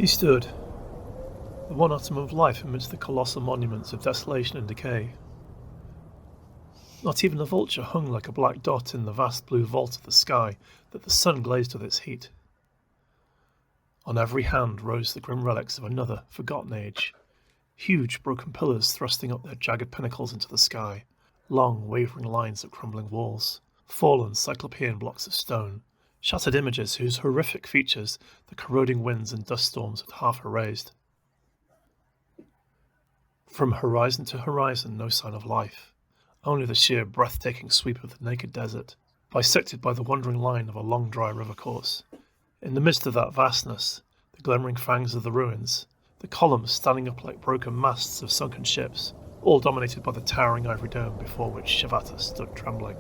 He stood, the one atom of life amidst the colossal monuments of desolation and decay. Not even a vulture hung like a black dot in the vast blue vault of the sky that the sun glazed with its heat. On every hand rose the grim relics of another forgotten age, huge broken pillars thrusting up their jagged pinnacles into the sky, long wavering lines of crumbling walls, fallen cyclopean blocks of stone, shattered images whose horrific features the corroding winds and dust storms had half erased. From horizon to horizon, no sign of life, only the sheer breathtaking sweep of the naked desert, bisected by the wandering line of a long dry river course. In the midst of that vastness, the glimmering fangs of the ruins, the columns standing up like broken masts of sunken ships, all dominated by the towering ivory dome before which Shavata stood trembling.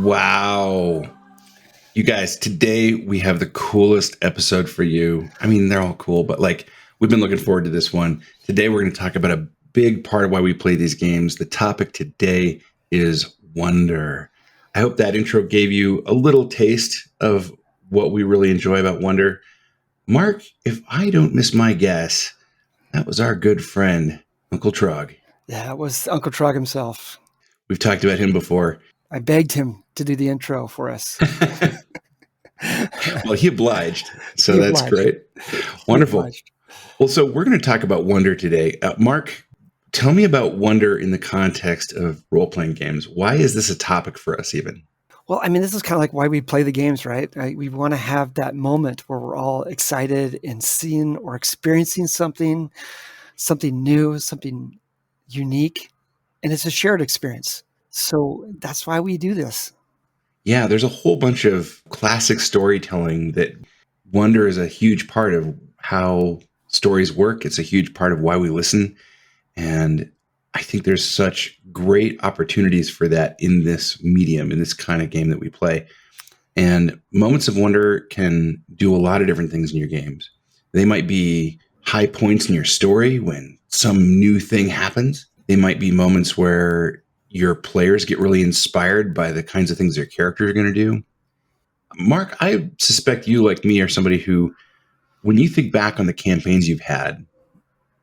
Wow. You guys, today we have the coolest episode for you. I mean, they're all cool, but we've been looking forward to this one. Today we're going to talk about a big part of why we play these games. The topic today is wonder. I hope that intro gave you a little taste of what we really enjoy about wonder. Mark, if I don't miss my guess, that was our good friend, Uncle Trog. Yeah, it was Uncle Trog himself. We've talked about him before. I begged him to do the intro for us. Well, he obliged. So that's great. Wonderful. Well, so we're going to talk about wonder today. Mark, tell me about wonder in the context of role-playing games. Why is this a topic for us even? Well, I mean, this is kind of like why we play the games, right? We want to have that moment where we're all excited and seeing or experiencing something new, something unique, and it's a shared experience. So that's why we do this. Yeah, there's a whole bunch of classic storytelling that wonder is a huge part of how stories work. It's a huge part of why we listen. And I think there's such great opportunities for that in this medium, in this kind of game that we play. And moments of wonder can do a lot of different things in your games. They might be high points in your story when some new thing happens. They might be moments where your players get really inspired by the kinds of things their characters are going to do. Mark, I suspect you, like me, are somebody who, when you think back on the campaigns you've had,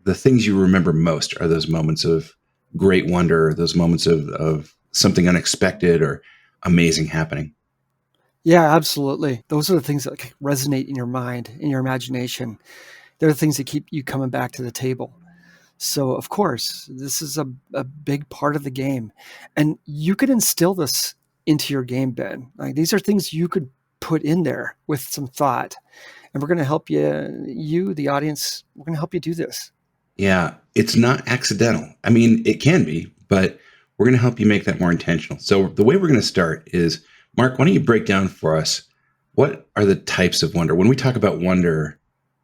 the things you remember most are those moments of great wonder, those moments of something unexpected or amazing happening. Yeah, absolutely. Those are the things that resonate in your mind, in your imagination. They're the things that keep you coming back to the table. So, of course, this is a big part of the game. And you could instill this into your game, Ben. These are things you could put in there with some thought. And we're going to help you, the audience, we're going to help you do this. Yeah, it's not accidental. I mean, it can be, but we're going to help you make that more intentional. So the way we're going to start is, Mark, why don't you break down for us, what are the types of wonder? When we talk about wonder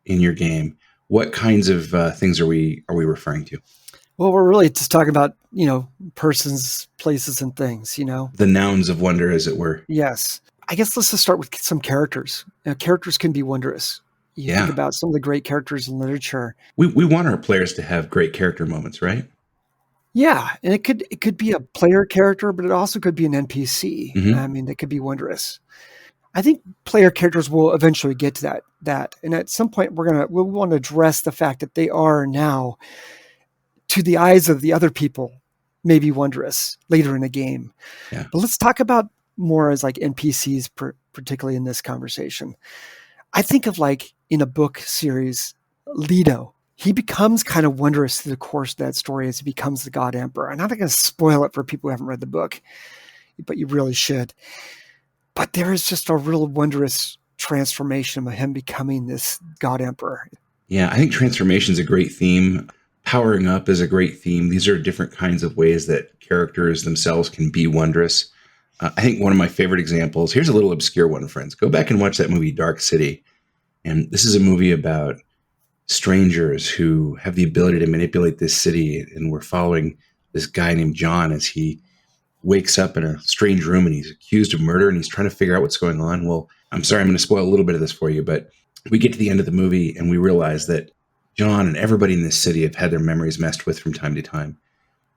in your game, what kinds of things are we referring to? Well, we're really just talking about, persons, places, and things, The nouns of wonder, as it were. Yes. I guess let's just start with some characters. Characters can be wondrous. You think about some of the great characters in literature. We want our players to have great character moments, right? Yeah, and it could be a player character, but it also could be an NPC. Mm-hmm. I mean, it could be wondrous. I think player characters will eventually get to that. And at some point we'll want to address the fact that they are now, to the eyes of the other people, maybe wondrous later in the game. Yeah. But let's talk about more as like NPCs, particularly in this conversation. I think of in a book series, Leto. He becomes kind of wondrous through the course of that story as he becomes the God Emperor. I'm not going to spoil it for people who haven't read the book, but you really should. But there is just a real wondrous transformation of him becoming this God Emperor. Yeah, I think transformation is a great theme. Powering up is a great theme. These are different kinds of ways that characters themselves can be wondrous. I think one of my favorite examples, here's a little obscure one, friends. Go back and watch that movie, Dark City. And this is a movie about strangers who have the ability to manipulate this city. And we're following this guy named John as he wakes up in a strange room and he's accused of murder and he's trying to figure out what's going on. Well, I'm sorry, I'm going to spoil a little bit of this for you, but we get to the end of the movie and we realize that John and everybody in this city have had their memories messed with from time to time.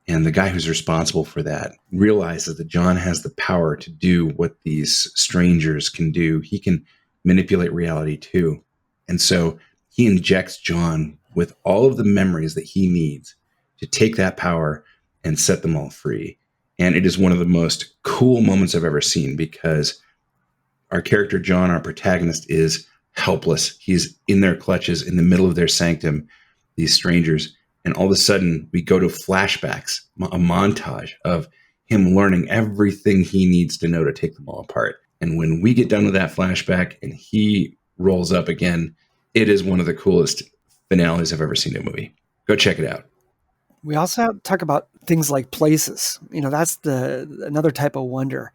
And the guy who's responsible for that realizes that John has the power to do what these strangers can do. He can manipulate reality too. And so he injects John with all of the memories that he needs to take that power and set them all free. And it is one of the most cool moments I've ever seen because our character, John, our protagonist, is helpless. He's in their clutches in the middle of their sanctum, these strangers. And all of a sudden, we go to flashbacks, a montage of him learning everything he needs to know to take them all apart. And when we get done with that flashback and he rolls up again, it is one of the coolest finales I've ever seen in a movie. Go check it out. We also have to talk about things like places. That's another type of wonder.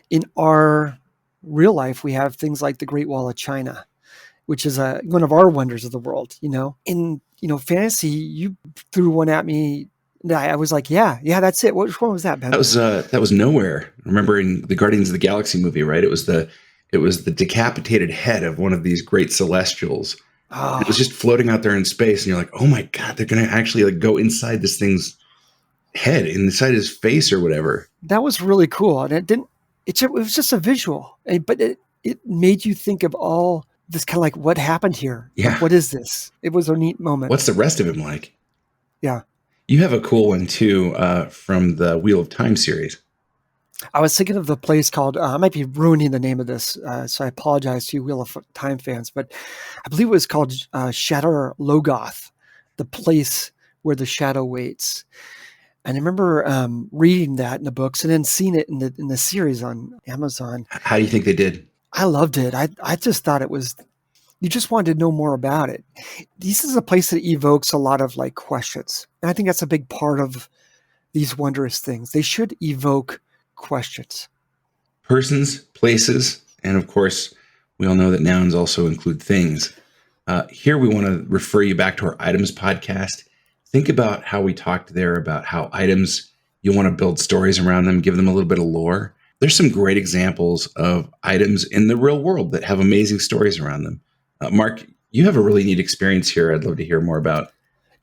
In our real life, we have things like the Great Wall of China, which is one of our wonders of the world. In fantasy, you threw one at me. I was like, yeah, that's it. Which one was that, Ben? That was Nowhere. Remember in the Guardians of the Galaxy movie, right? It was the decapitated head of one of these great celestials. Oh. It was just floating out there in space, and you're like, oh my God, they're going to actually go inside this thing's head, inside his face or whatever. That was really cool. And it was just a visual, but it made you think of all this kind of like, what happened here? Yeah. Like, what is this? It was a neat moment. What's the rest of him like? Yeah. You have a cool one too, from the Wheel of Time series. I was thinking of the place called, I might be ruining the name of this, so I apologize to you Wheel of Time fans, but I believe it was called Shadow Logoth, the place where the shadow waits. And I remember reading that in the books and then seeing it in the series on Amazon. How do you think they did? I loved it. I just thought it was, you just wanted to know more about it. This is a place that evokes a lot of like questions. And I think that's a big part of these wondrous things. They should evoke questions. Persons, places, and of course, we all know that nouns also include things. Here we want to refer you back to our items podcast. Think about how we talked there about how items, you want to build stories around them, give them a little bit of lore. There's some great examples of items in the real world that have amazing stories around them. Mark, you have a really neat experience here I'd love to hear more about.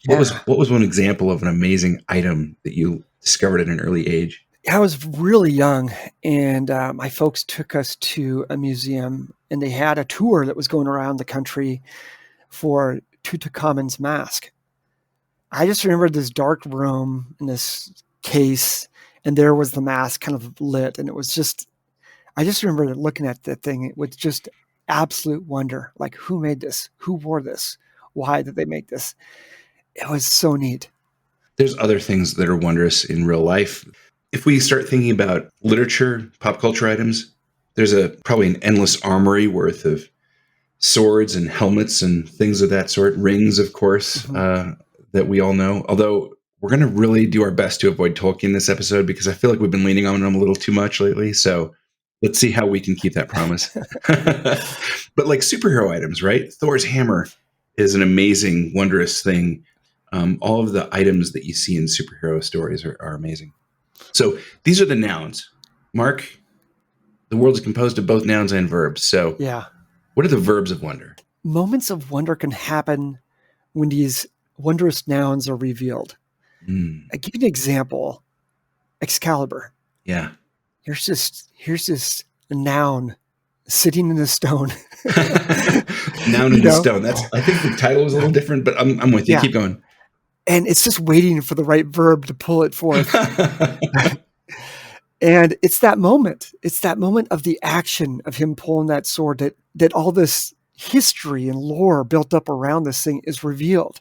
Yeah. What was one example of an amazing item that you discovered at an early age? I was really young, and my folks took us to a museum, and they had a tour that was going around the country for Tutankhamun's mask. I just remember this dark room in this case, and there was the mask kind of lit, and it was just, I just remember looking at the thing with just absolute wonder, like, who made this? Who wore this? Why did they make this? It was so neat. There's other things that are wondrous in real life. If we start thinking about literature, pop culture items, there's probably an endless armory worth of swords and helmets and things of that sort. Rings, of course, that we all know. Although we're going to really do our best to avoid Tolkien this episode because I feel like we've been leaning on him a little too much lately. So let's see how we can keep that promise. But like superhero items, right? Thor's hammer is an amazing, wondrous thing. All of the items that you see in superhero stories are amazing. So these are the nouns. Mark, the world is composed of both nouns and verbs. So yeah, what are the verbs of wonder? Moments of wonder can happen when these wondrous nouns are revealed. I give you an example. Excalibur. Yeah. Here's this noun sitting in a stone. Noun in a stone. I think the title was a little different, but I'm with you. Yeah. Keep going. And it's just waiting for the right verb to pull it forth. And it's that moment. It's that moment of the action of him pulling that sword that all this history and lore built up around this thing is revealed.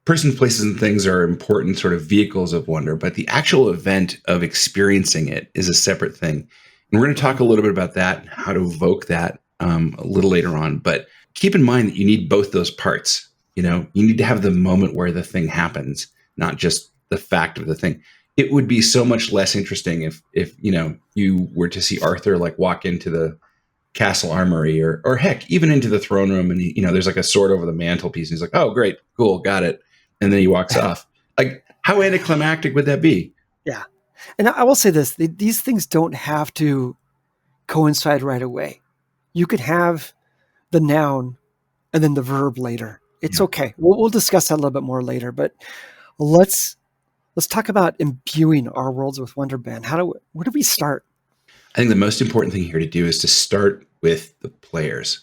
Persons, places, and things are important sort of vehicles of wonder, but the actual event of experiencing it is a separate thing. And we're going to talk a little bit about that and how to evoke that a little later on. But keep in mind that you need both those parts. You need to have the moment where the thing happens, not just the fact of the thing. it would be so much less interesting if you were to see Arthur like walk into the castle armory or heck, even into the throne room, and there's like a sword over the mantelpiece, and he's like, oh great, cool, got it, and then he walks off. Like, how anticlimactic would that be? Yeah. And I will say this, these things don't have to coincide right away. You could have the noun and then the verb later. It's okay. We'll discuss that a little bit more later, but let's talk about imbuing our worlds with wonder, Ben. Where do we start? I think the most important thing here to do is to start with the players.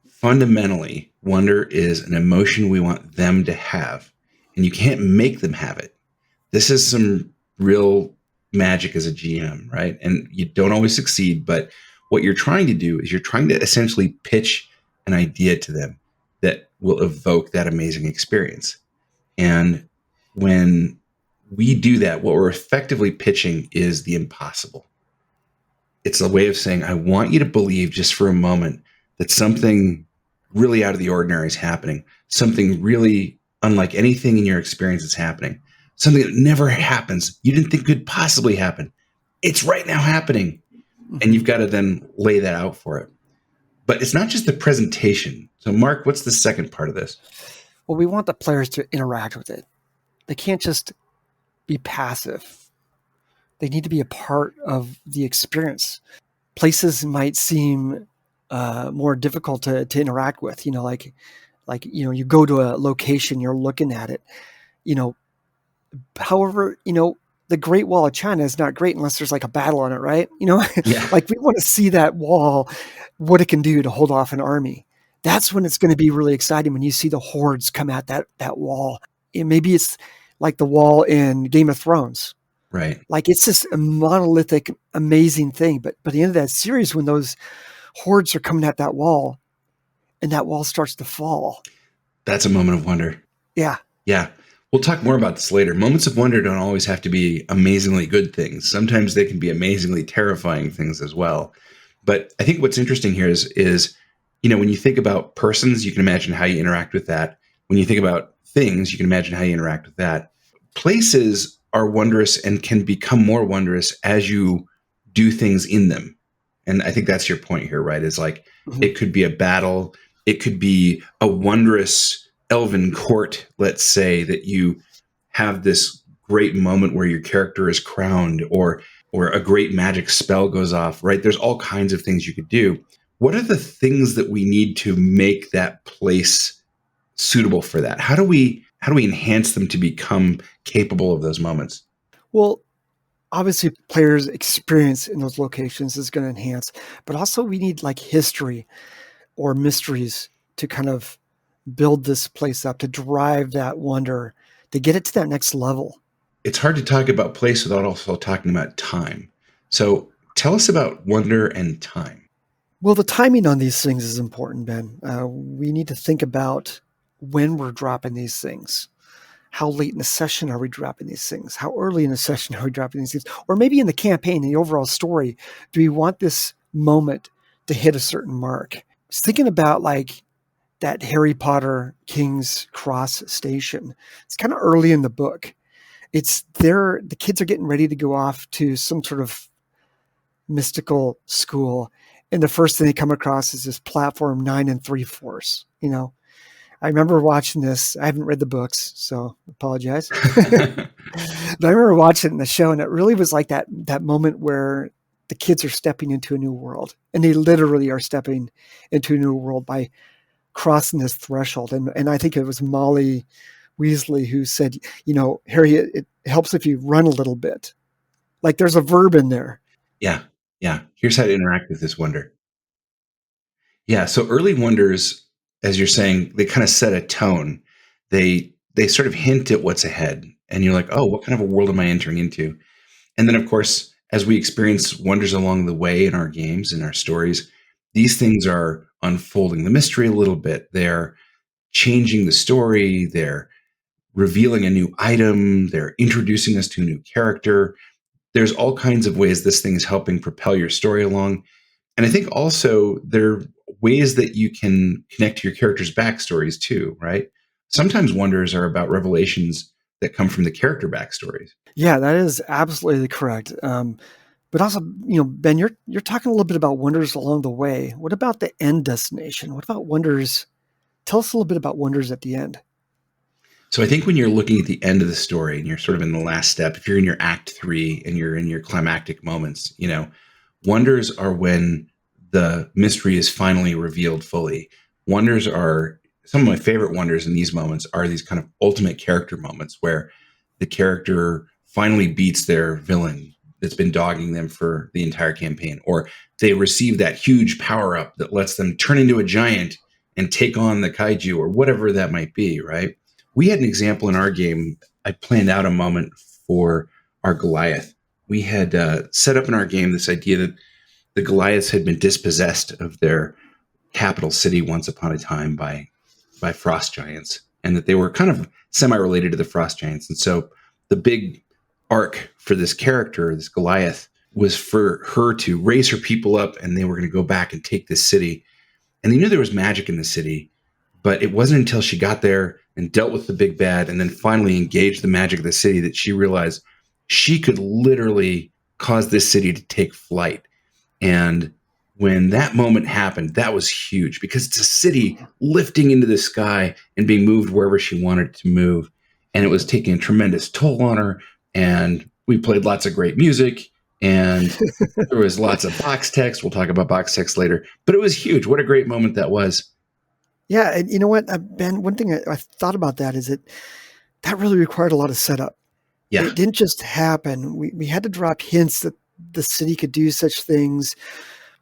Fundamentally, wonder is an emotion we want them to have, and you can't make them have it. This is some real magic as a GM, right? And you don't always succeed, but what you're trying to do is you're trying to essentially pitch an idea to them that will evoke that amazing experience. And when we do that, what we're effectively pitching is the impossible. It's a way of saying, I want you to believe just for a moment that something really out of the ordinary is happening, something really unlike anything in your experience is happening, something that never happens, you didn't think could possibly happen. It's right now happening. And you've got to then lay that out for it. But it's not just the presentation. So, Mark, what's the second part of this? Well, we want the players to interact with it. They can't just be passive. They need to be a part of the experience. Places might seem more difficult to interact with. You go to a location, you're looking at it. However, the Great Wall of China is not great unless there's like a battle on it, right? Yeah. Like we want to see that wall, what it can do to hold off an army. That's when it's going to be really exciting, when you see the hordes come at that wall. Maybe it's like the wall in Game of Thrones. Right. Like it's just a monolithic, amazing thing. But at the end of that series, when those hordes are coming at that wall and that wall starts to fall. That's a moment of wonder. Yeah. Yeah. We'll talk more about this later. Moments of wonder don't always have to be amazingly good things. Sometimes they can be amazingly terrifying things as well. But I think what's interesting here is when you think about persons, you can imagine how you interact with that. When you think about things, you can imagine how you interact with that. Places are wondrous and can become more wondrous as you do things in them. And I think that's your point here, right? It's like, It could be a battle. It could be a wondrous elven court, let's say, that you have this great moment where your character is crowned or a great magic spell goes off, right? There's all kinds of things you could do. What are the things that we need to make that place suitable for that? How do we enhance them to become capable of those moments? Well, obviously players' experience in those locations is going to enhance, but also we need like history or mysteries to kind of build this place up, to drive that wonder, to get it to that next level. It's hard to talk about place without also talking about time. So tell us about wonder and time. Well, the timing on these things is important, Ben. We need to think about when we're dropping these things. How late in the session are we dropping these things? How early in the session are we dropping these things? Or maybe in the campaign, in the overall story, do we want this moment to hit a certain mark? I was thinking about like that Harry Potter King's Cross station. It's kind of early in the book. It's there. The kids are getting ready to go off to some sort of mystical school. And the first thing they come across is this platform 9 3/4. I remember watching this. I haven't read the books, so apologize. But I remember watching it in the show, and it really was like that moment where the kids are stepping into a new world. And they literally are stepping into a new world by crossing this threshold. And I think it was Molly Weasley who said, Harry, it helps if you run a little bit. Like there's a verb in there. Yeah. Here's how to interact with this wonder. Yeah. So early wonders, as you're saying, they kind of set a tone. They sort of hint at what's ahead. And you're like, oh, what kind of a world am I entering into? And then, of course, as we experience wonders along the way in our games, in our stories, these things are unfolding the mystery a little bit. They're changing the story. They're revealing a new item. They're introducing us to a new character. There's all kinds of ways this thing is helping propel your story along. And I think also there are ways that you can connect to your characters' backstories too, right? Sometimes wonders are about revelations that come from the character backstories. Yeah, that is absolutely correct. But also, Ben, you're talking a little bit about wonders along the way. What about the end destination? What about wonders? Tell us a little bit about wonders at the end. So I think when you're looking at the end of the story and you're sort of in the last step, if you're in your act 3 and you're in your climactic moments, wonders are when the mystery is finally revealed fully. Wonders are some of my favorite wonders in these moments are these kind of ultimate character moments where the character finally beats their villain that's been dogging them for the entire campaign, or they receive that huge power up that lets them turn into a giant and take on the kaiju or whatever that might be, right? We had an example in our game. I planned out a moment for our Goliath. We had set up in our game this idea that the Goliaths had been dispossessed of their capital city once upon a time by frost giants, and that they were kind of semi-related to the frost giants. And so the big arc for this character, this Goliath, was for her to raise her people up, and they were going to go back and take this city. And they knew there was magic in the city, but it wasn't until she got there and dealt with the big bad and then finally engaged the magic of the city that she realized she could literally cause this city to take flight. And when that moment happened, that was huge because it's a city lifting into the sky and being moved wherever she wanted it to move. And it was taking a tremendous toll on her. And we played lots of great music, and there was lots of box text. We'll talk about box text later, but it was huge. What a great moment that was. Yeah, and you know what, Ben, one thing I thought about that is that really required a lot of setup. Yeah. It didn't just happen. We had to drop hints that the city could do such things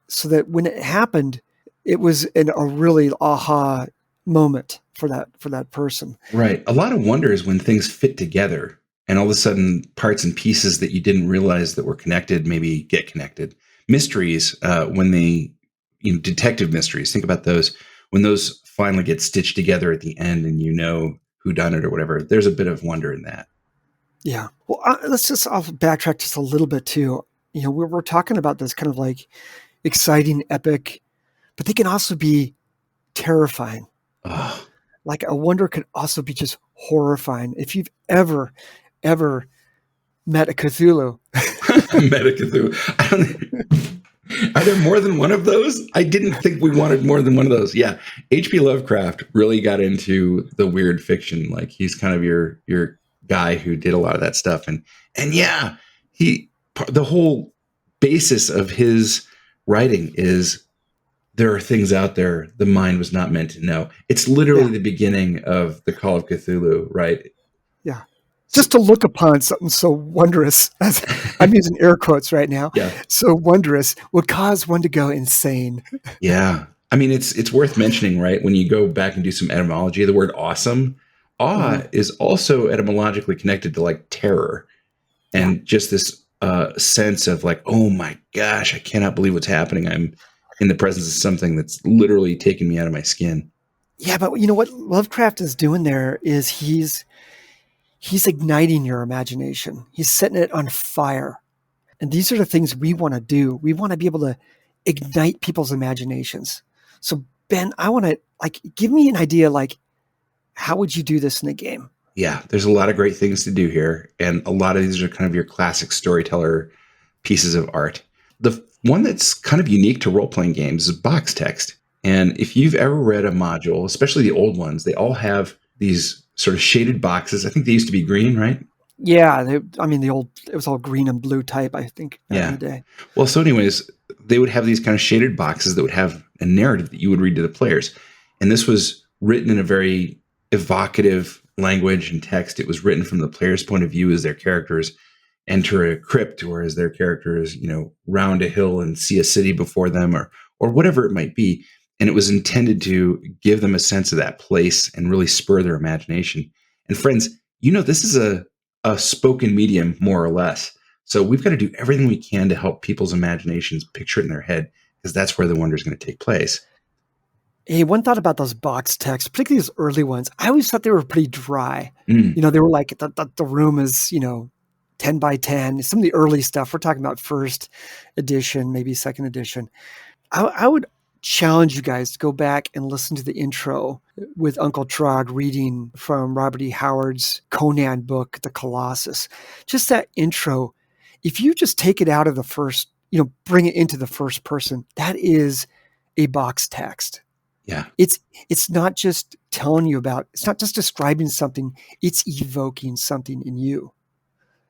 so that when it happened, it was a really aha moment for that person. Right. A lot of wonder is when things fit together and all of a sudden parts and pieces that you didn't realize that were connected maybe get connected. Mysteries, when they, detective mysteries, think about those. When those finally get stitched together at the end and you know who done it or whatever, there's a bit of wonder in that. Yeah. Well, I'll backtrack just a little bit too. We're talking about this kind of like exciting, epic, but they can also be terrifying. Oh. Like a wonder could also be just horrifying. If you've ever met a Cthulhu. Met a Cthulhu. Are there more than one of those? I didn't think we wanted more than one of those. Yeah. H.P. Lovecraft really got into the weird fiction. Like he's kind of your guy who did a lot of that stuff. And yeah, the whole basis of his writing is there are things out there the mind was not meant to know. It's literally the beginning of the Call of Cthulhu, right? Yeah. Just to look upon something so wondrous, as I'm using air quotes right now, so wondrous would cause one to go insane. Yeah. I mean, it's worth mentioning, right? When you go back and do some etymology, the word awesome, awe is also etymologically connected to like terror and just this sense of like, oh my gosh, I cannot believe what's happening. I'm in the presence of something that's literally taking me out of my skin. Yeah, but you know what Lovecraft is doing there is he's igniting your imagination. He's setting it on fire. And these are the things we want to do. We want to be able to ignite people's imaginations. So Ben, I want to give me an idea, how would you do this in a game? Yeah, there's a lot of great things to do here. And a lot of these are kind of your classic storyteller pieces of art. The one that's kind of unique to role-playing games is box text. And if you've ever read a module, especially the old ones, they all have these sort of shaded boxes. I think they used to be green, right? Yeah, it was all green and blue type, I think, back in the day. Well, so anyways, they would have these kind of shaded boxes that would have a narrative that you would read to the players. And this was written in a very evocative language and text. It was written from the player's point of view as their characters enter a crypt, or as their characters, round a hill and see a city before them, or whatever it might be. And it was intended to give them a sense of that place and really spur their imagination. And friends, this is a spoken medium, more or less. So we've got to do everything we can to help people's imaginations picture it in their head, because that's where the wonder is going to take place. Hey, one thought about those box texts, particularly those early ones. I always thought they were pretty dry. They were like the room is 10 by 10. Some of the early stuff, we're talking about first edition, maybe second edition. I would challenge you guys to go back and listen to the intro with Uncle Trog reading from Robert E. Howard's Conan book, The Colossus. Just that intro, if you just take it out of the first, bring it into the first person, that is a box text. Yeah. It's not just telling you about, it's not just describing something, it's evoking something in you.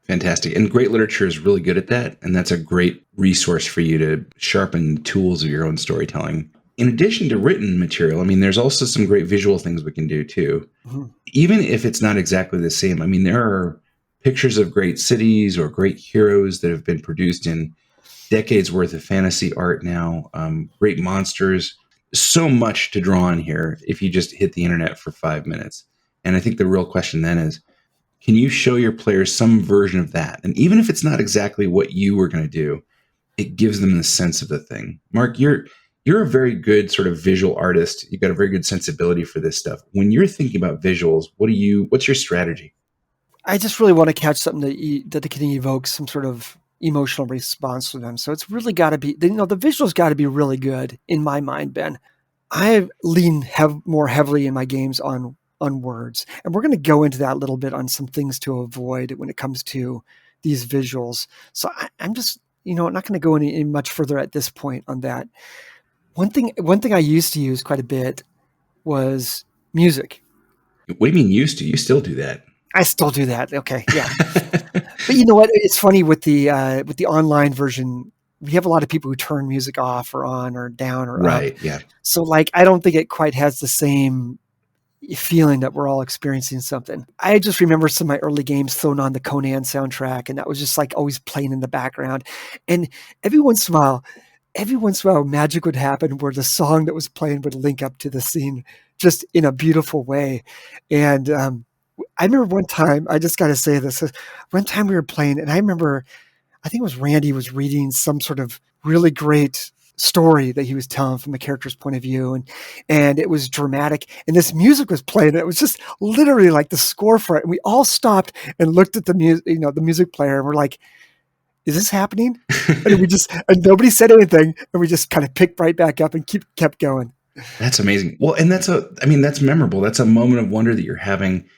Fantastic. And great literature is really good at that. And that's a great resource for you to sharpen the tools of your own storytelling. In addition to written material, I mean, there's also some great visual things we can do too. Mm-hmm. Even if it's not exactly the same. I mean, there are pictures of great cities or great heroes that have been produced in decades worth of fantasy art now, great monsters, so much to draw on here if you just hit the internet for 5 minutes. And I think the real question then is, can you show your players some version of that? And even if it's not exactly what you were going to do, it gives them the sense of the thing. Mark, you're a very good sort of visual artist. You've got a very good sensibility for this stuff. When you're thinking about visuals, what's your strategy? I just really want to catch something that can evoke some sort of emotional response to them. So it's really got to be, the visuals got to be really good in my mind, Ben. I lean more heavily in my games on words. And we're going to go into that a little bit on some things to avoid when it comes to these visuals. So I'm just, not going to go any much further at this point on that. One thing I used to use quite a bit was music. What do you mean used to? You still do that? I still do that. Okay. Yeah. But you know what? It's funny with the online version, we have a lot of people who turn music off or on or down or right, up. Yeah. So I don't think it quite has the same feeling that we're all experiencing something. I just remember some of my early games throwing on the Conan soundtrack, and that was just always playing in the background. And every once in a while, magic would happen where the song that was playing would link up to the scene just in a beautiful way. And I remember one time, I just got to say this, one time we were playing, and I remember, I think it was Randy was reading some sort of really great story that he was telling from a character's point of view, and it was dramatic, and this music was playing, and it was just literally like the score for it, and we all stopped and looked at the music player, and we're like, is this happening? And nobody said anything, and we just kind of picked right back up and kept going. That's amazing. Well, and that's memorable. That's a moment of wonder that you're having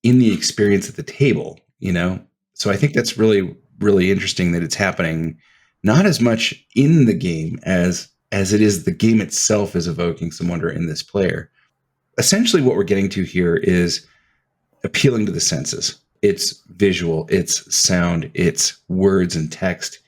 in the experience at the table, So I think that's really, really interesting that it's happening not as much in the game as it is the game itself is evoking some wonder in this player. Essentially what we're getting to here is appealing to the senses. It's visual, it's sound, it's words and text.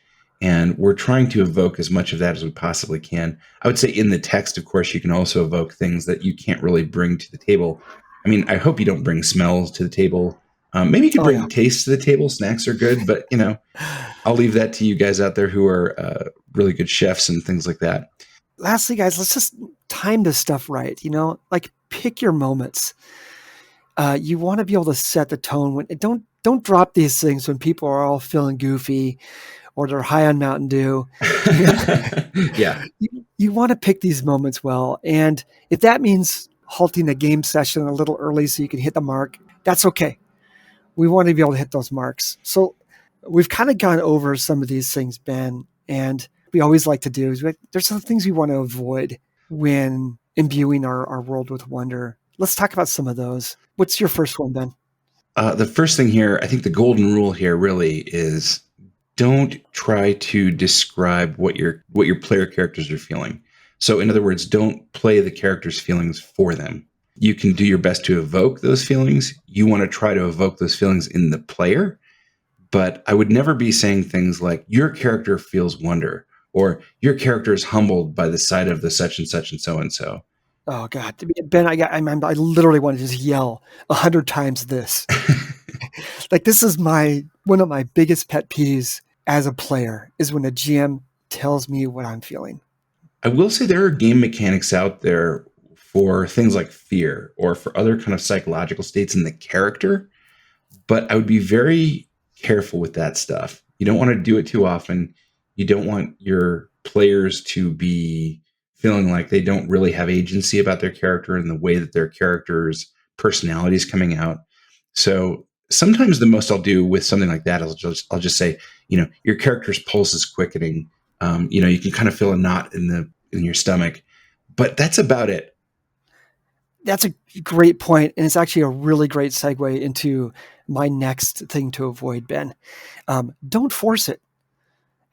And we're trying to evoke as much of that as we possibly can. I would say in the text, of course, you can also evoke things that you can't really bring to the table. I mean, I hope you don't bring smells to the table. Maybe you can bring tastes to the table. Snacks are good, but I'll leave that to you guys out there who are really good chefs and things like that. Lastly, guys, let's just time this stuff right. Pick your moments. You want to be able to set the tone. Don't drop these things when people are all feeling goofy or they're high on Mountain Dew. Yeah. You want to pick these moments well. And if that means halting a game session a little early so you can hit the mark, that's okay. We want to be able to hit those marks. So we've kind of gone over some of these things, Ben, and we always like to do is there's some things we want to avoid when imbuing our world with wonder. Let's talk about some of those. What's your first one, Ben? The first thing here, I think the golden rule here really is don't try to describe what your player characters are feeling. So in other words, don't play the characters' feelings for them. You can do your best to evoke those feelings. You want to try to evoke those feelings in the player. But I would never be saying things like, your character feels wonder, or your character is humbled by the sight of the such and such and so and so. Oh, God. Ben, I literally want to just yell 100 times this. This is one of my biggest pet peeves as a player is when a GM tells me what I'm feeling. I will say there are game mechanics out there for things like fear or for other kind of psychological states in the character, but I would be very careful with that stuff. You don't want to do it too often. You don't want your players to be feeling like they don't really have agency about their character and the way that their character's personality is coming out. So sometimes the most I'll do with something like that is I'll just say, your character's pulse is quickening. You can kind of feel a knot in your stomach. But that's about it. That's a great point, and it's actually a really great segue into my next thing to avoid, Ben. Don't force it.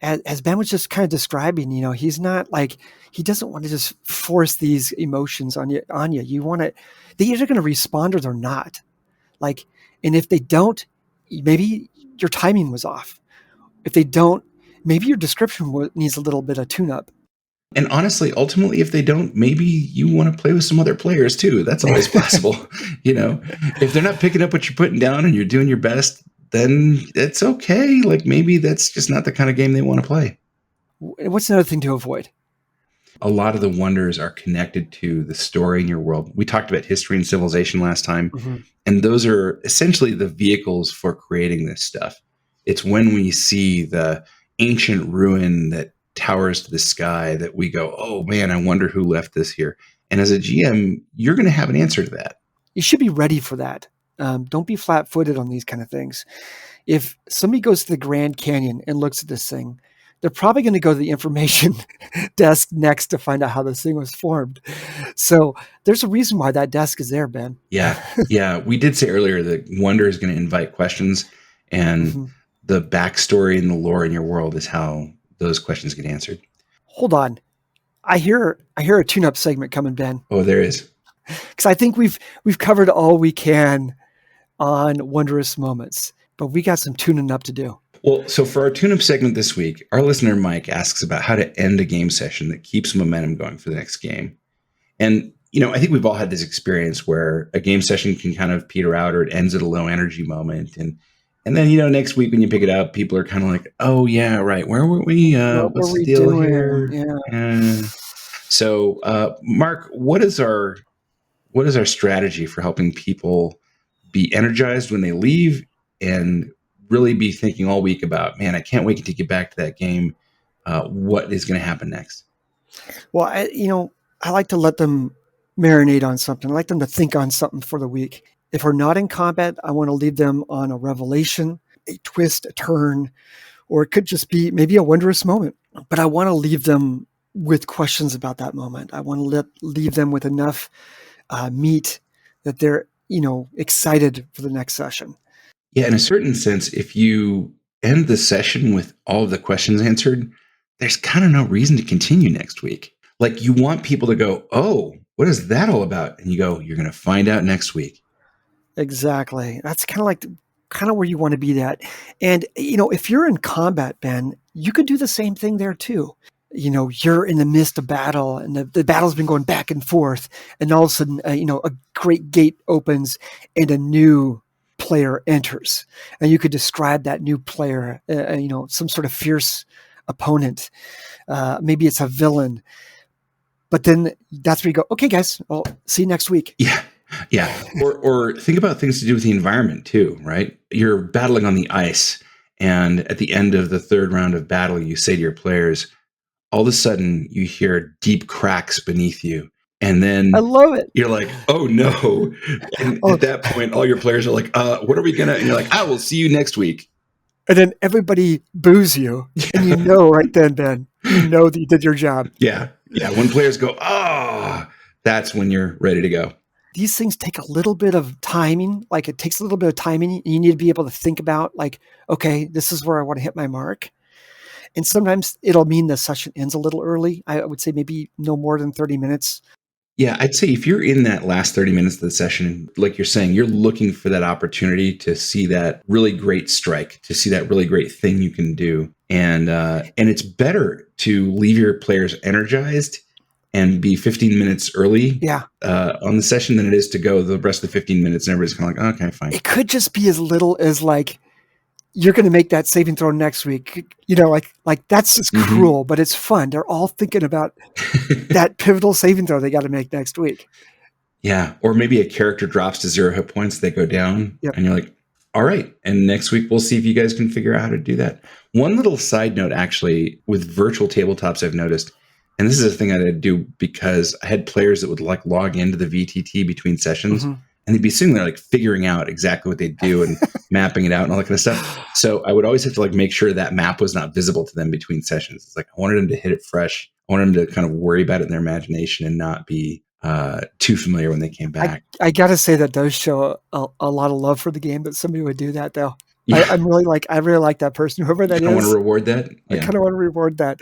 As Ben was just kind of describing, he's not like, he doesn't want to just force these emotions on you. You want to, they're either going to respond or they're not. Like, and if they don't, maybe your timing was off. If they don't, maybe your description needs a little bit of tune up. And honestly, ultimately, if they don't, maybe you want to play with some other players too. That's always possible. If they're not picking up what you're putting down and you're doing your best, then it's okay. Like maybe that's just not the kind of game they want to play. What's another thing to avoid? A lot of the wonders are connected to the story in your world. We talked about history and civilization last time, and those are essentially the vehicles for creating this stuff. It's when we see the ancient ruin that towers to the sky that we go, oh man, I wonder who left this here. And as a GM, you're going to have an answer to that. You should be ready for that. Don't be flat-footed on these kind of things. If somebody goes to the Grand Canyon and looks at this thing, they're probably going to go to the information desk next to find out how this thing was formed. So there's a reason why that desk is there, Ben. Yeah. We did say earlier that wonder is going to invite questions, and the backstory and the lore in your world is how those questions get answered. Hold on. I hear a tune-up segment coming, Ben. Oh, there is. Because I think we've covered all we can on wondrous moments, but we got some tuning up to do. Well, so for our tune-up segment this week, our listener Mike asks about how to end a game session that keeps momentum going for the next game. And, I think we've all had this experience where a game session can kind of peter out, or it ends at a low energy moment. And then, next week when you pick it up, people are kind of like, oh, yeah, right. Where were we? What's the deal doing here? Yeah. So, Mark, what is our strategy for helping people be energized when they leave and really be thinking all week about, man, I can't wait to get back to that game. What is going to happen next? Well, I like to let them marinate on something. I like them to think on something for the week. If we're not in combat, I want to leave them on a revelation, a twist, a turn, or it could just be maybe a wondrous moment. But I want to leave them with questions about that moment. I want to leave them with enough meat that they're, excited for the next session. Yeah, in a certain sense, if you end the session with all of the questions answered, there's kind of no reason to continue next week. Like you want people to go, oh, what is that all about? And you go, you're going to find out next week. Exactly. That's kind of where you want to be at. And, if you're in combat, Ben, you could do the same thing there too. You're in the midst of battle and the battle's been going back and forth. And all of a sudden, a great gate opens and a new player enters. And you could describe that new player, some sort of fierce opponent. Maybe it's a villain. But then that's where you go, okay, guys, I'll see you next week. Yeah. Or think about things to do with the environment too, right? You're battling on the ice. And at the end of the third round of battle, you say to your players, all of a sudden you hear deep cracks beneath you. And then I love it. You're like, oh no. And at that point, all your players are like, what are we going to, and you're like, I will see you next week. And then everybody boos you. And right then, Ben, that you did your job. Yeah. When players go, that's when you're ready to go. These things take a little bit of timing. Like it takes a little bit of timing. And you need to be able to think about like, okay, this is where I want to hit my mark. And sometimes it'll mean the session ends a little early. I would say maybe no more than 30 minutes. Yeah, I'd say if you're in that last 30 minutes of the session, like you're saying, you're looking for that opportunity to see that really great strike, to see that really great thing you can do. And it's better to leave your players energized and be 15 minutes early on the session than it is to go the rest of the 15 minutes and everybody's kind of like, okay, fine. It could just be as little as like, you're going to make that saving throw next week. Like that's just cruel, but it's fun. They're all thinking about that pivotal saving throw they got to make next week. Yeah. Or maybe a character drops to 0 hit points. They go down and you're like, all right. And next week, we'll see if you guys can figure out how to do that. One little side note, actually, with virtual tabletops, I've noticed, and this is a thing I did do because I had players that would like log into the VTT between sessions. And they'd be sitting there like figuring out exactly what they do and mapping it out and all that kind of stuff. So I would always have to like make sure that map was not visible to them between sessions. It's like I wanted them to hit it fresh. I wanted them to kind of worry about it in their imagination and not be too familiar when they came back. I got to say that does show a lot of love for the game that somebody would do that, though. Yeah. I really like that person, whoever that is. I want to reward that. I kind of want to reward that.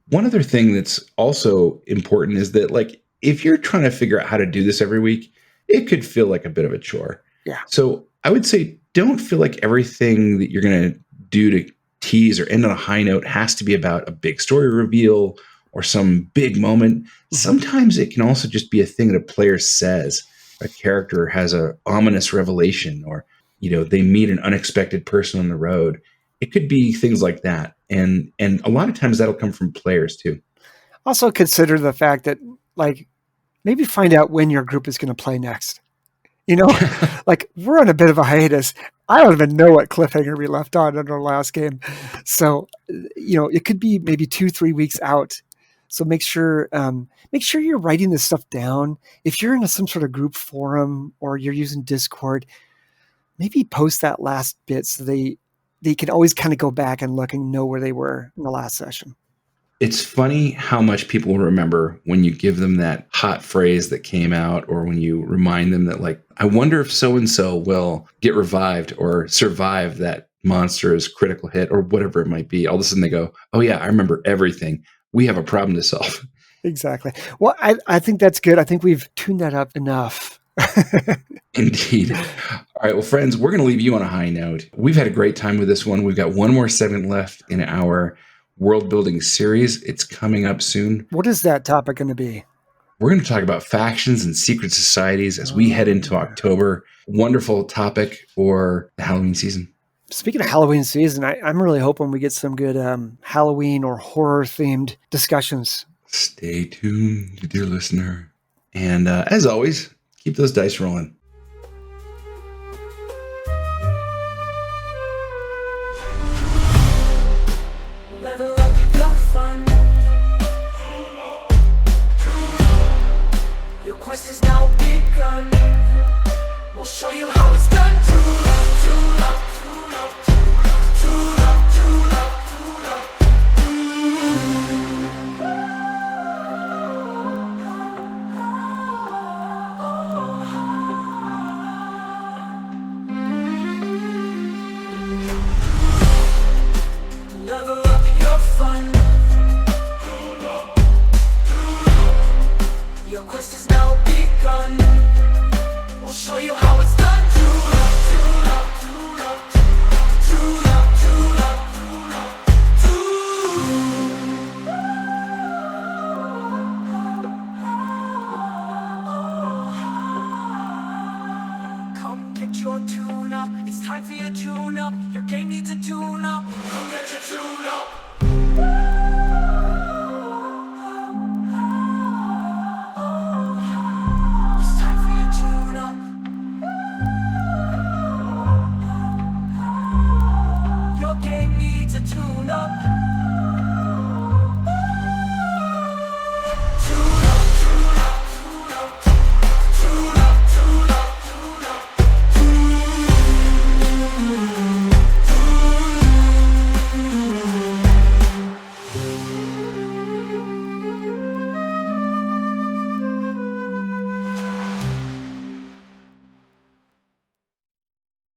One other thing that's also important is that, like, if you're trying to figure out how to do this every week, it could feel like a bit of a chore. Yeah. So I would say don't feel like everything that you're going to do to tease or end on a high note has to be about a big story reveal or some big moment. Mm-hmm. Sometimes it can also just be a thing that a player says. A character has an ominous revelation, or, you know, they meet an unexpected person on the road. It could be things like that. And a lot of times that'll come from players too. Also consider the fact that, like, maybe find out when your group is going to play next. You know, like, we're on a bit of a hiatus. I don't even know what cliffhanger we left on in our last game. So, you know, it could be maybe 2-3 weeks out. So make sure you're writing this stuff down. If you're in some sort of group forum or you're using Discord, maybe post that last bit so they can always kind of go back and look and know where they were in the last session. It's funny how much people will remember when you give them that hot phrase that came out, or when you remind them that, like, I wonder if so-and-so will get revived or survive that monster's critical hit or whatever it might be. All of a sudden they go, oh yeah, I remember everything. We have a problem to solve. Exactly. Well, I think that's good. I think we've tuned that up enough. Indeed. All right. Well, friends, we're going to leave you on a high note. We've had a great time with this one. We've got one more segment left in our world building series. It's coming up soon. What is that topic going to be? We're going to talk about factions and secret societies as we head into October. Wonderful topic for the Halloween season. Speaking of Halloween season, I'm really hoping we get some good Halloween or horror themed discussions. Stay tuned, dear listener. And as always, keep those dice rolling. Level up your fun. Your quest is now begun. We'll show you how it's done.